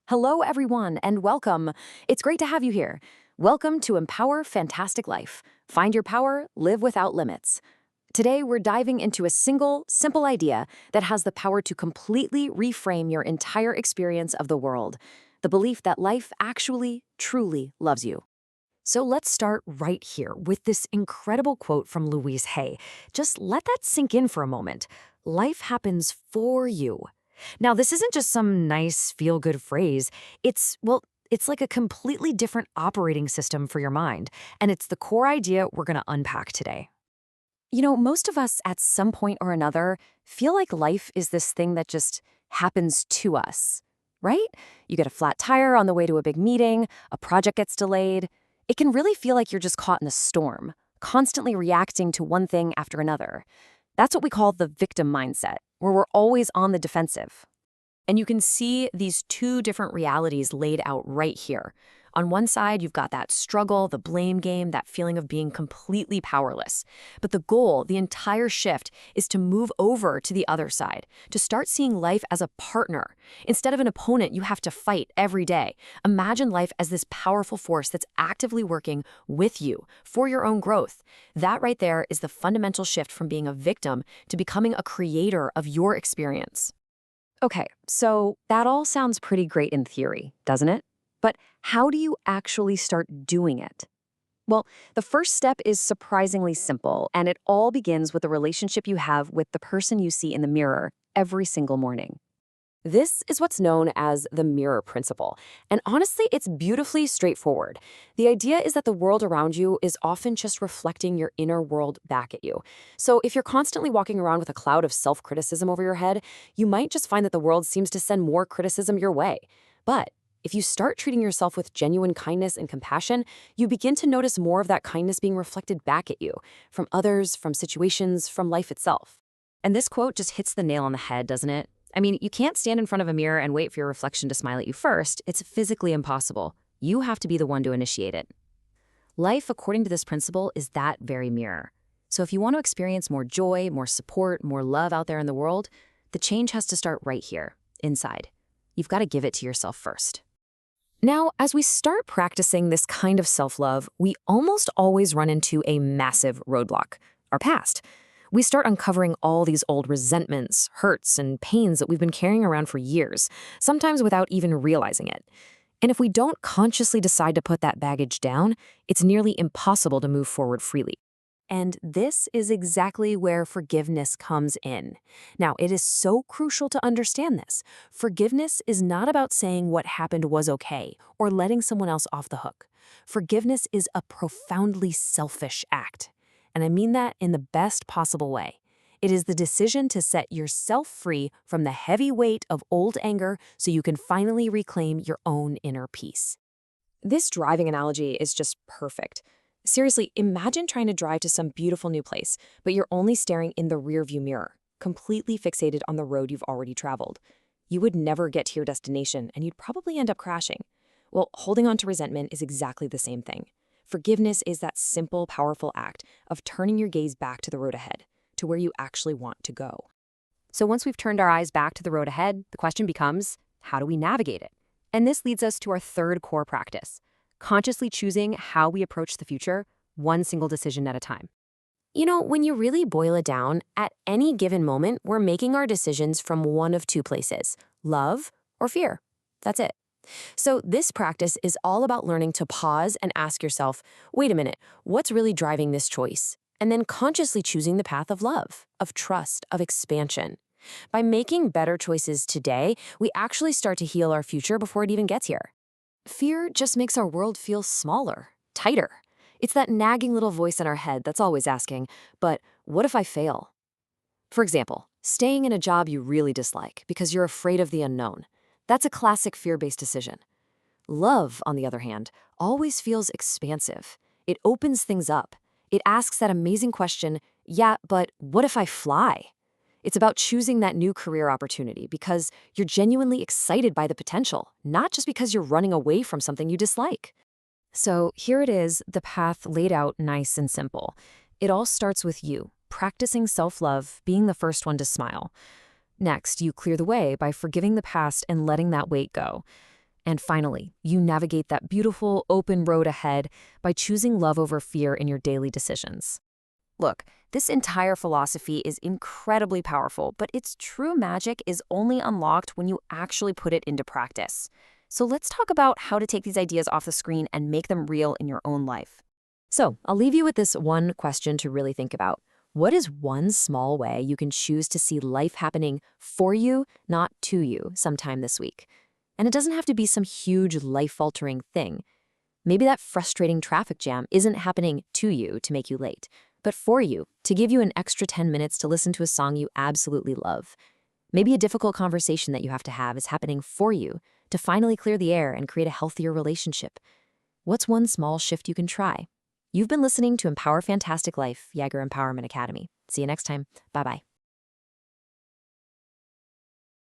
Hello, everyone, and welcome. It's great to have you here. Welcome to Empower Fantastic Life. Find your power, live without limits. Today, we're diving into a single, simple idea that has the power to completely reframe your entire experience of the world. The belief that life actually, truly loves you. So let's start right here with this incredible quote from Louise Hay. Just let that sink in for a moment. Life happens for you. Now, this isn't just some nice feel-good phrase. It's like a completely different operating system for your mind, and it's the core idea we're going to unpack today. Most of us at some point or another feel like life is this thing that just happens to us, right? You get a flat tire on the way to a big meeting, a project gets delayed. It can really feel like you're just caught in a storm, constantly reacting to one thing after another. That's what we call the victim mindset, where we're always on the defensive. And you can see these two different realities laid out right here. On one side, you've got that struggle, the blame game, that feeling of being completely powerless. But the goal, the entire shift, is to move over to the other side, to start seeing life as a partner. Instead of an opponent you have to fight every day, imagine life as this powerful force that's actively working with you for your own growth. That right there is the fundamental shift from being a victim to becoming a creator of your experience. Okay, so that all sounds pretty great in theory, doesn't it? But how do you actually start doing it? Well, the first step is surprisingly simple, and it all begins with the relationship you have with the person you see in the mirror every single morning. This is what's known as the mirror principle, and honestly, it's beautifully straightforward. The idea is that the world around you is often just reflecting your inner world back at you. So if you're constantly walking around with a cloud of self-criticism over your head, you might just find that the world seems to send more criticism your way. But if you start treating yourself with genuine kindness and compassion, you begin to notice more of that kindness being reflected back at you, from others, from situations, from life itself. And this quote just hits the nail on the head, doesn't it? I mean, you can't stand in front of a mirror and wait for your reflection to smile at you first. It's physically impossible. You have to be the one to initiate it. Life, according to this principle, is that very mirror. So if you want to experience more joy, more support, more love out there in the world, the change has to start right here, inside. You've got to give it to yourself first. Now, as we start practicing this kind of self-love, we almost always run into a massive roadblock: our past. We start uncovering all these old resentments, hurts, and pains that we've been carrying around for years, sometimes without even realizing it. And if we don't consciously decide to put that baggage down, it's nearly impossible to move forward freely. And this is exactly where forgiveness comes in. Now, it is so crucial to understand this. Forgiveness is not about saying what happened was okay or letting someone else off the hook. Forgiveness is a profoundly selfish act. And I mean that in the best possible way. It is the decision to set yourself free from the heavy weight of old anger so you can finally reclaim your own inner peace. This driving analogy is just perfect. Seriously, imagine trying to drive to some beautiful new place, but you're only staring in the rearview mirror, completely fixated on the road you've already traveled. You would never get to your destination, and you'd probably end up crashing. Well, holding on to resentment is exactly the same thing. Forgiveness is that simple, powerful act of turning your gaze back to the road ahead, to where you actually want to go. So once we've turned our eyes back to the road ahead, the question becomes, how do we navigate it? And this leads us to our third core practice: consciously choosing how we approach the future, one single decision at a time. When you really boil it down, at any given moment, we're making our decisions from one of two places: love or fear. That's it. So this practice is all about learning to pause and ask yourself, wait a minute, what's really driving this choice? And then consciously choosing the path of love, of trust, of expansion. By making better choices today, we actually start to heal our future before it even gets here. Fear just makes our world feel smaller, tighter. It's that nagging little voice in our head that's always asking, but what if I fail? For example, staying in a job you really dislike because you're afraid of the unknown. That's a classic fear-based decision. Love, on the other hand, always feels expansive. It opens things up. It asks that amazing question, yeah, but what if I fly? It's about choosing that new career opportunity because you're genuinely excited by the potential, not just because you're running away from something you dislike. So here it is, the path laid out nice and simple. It all starts with you, practicing self-love, being the first one to smile. Next, you clear the way by forgiving the past and letting that weight go. And finally, you navigate that beautiful, open road ahead by choosing love over fear in your daily decisions. Look, this entire philosophy is incredibly powerful, but its true magic is only unlocked when you actually put it into practice. So let's talk about how to take these ideas off the screen and make them real in your own life. So I'll leave you with this one question to really think about. What is one small way you can choose to see life happening for you, not to you, sometime this week? And it doesn't have to be some huge life-altering thing. Maybe that frustrating traffic jam isn't happening to you to make you late, but for you, to give you an extra 10 minutes to listen to a song you absolutely love. Maybe a difficult conversation that you have to have is happening for you to finally clear the air and create a healthier relationship. What's one small shift you can try? You've been listening to Empower Fantastic Life, Jaeger Empowerment Academy. See you next time. Bye-bye.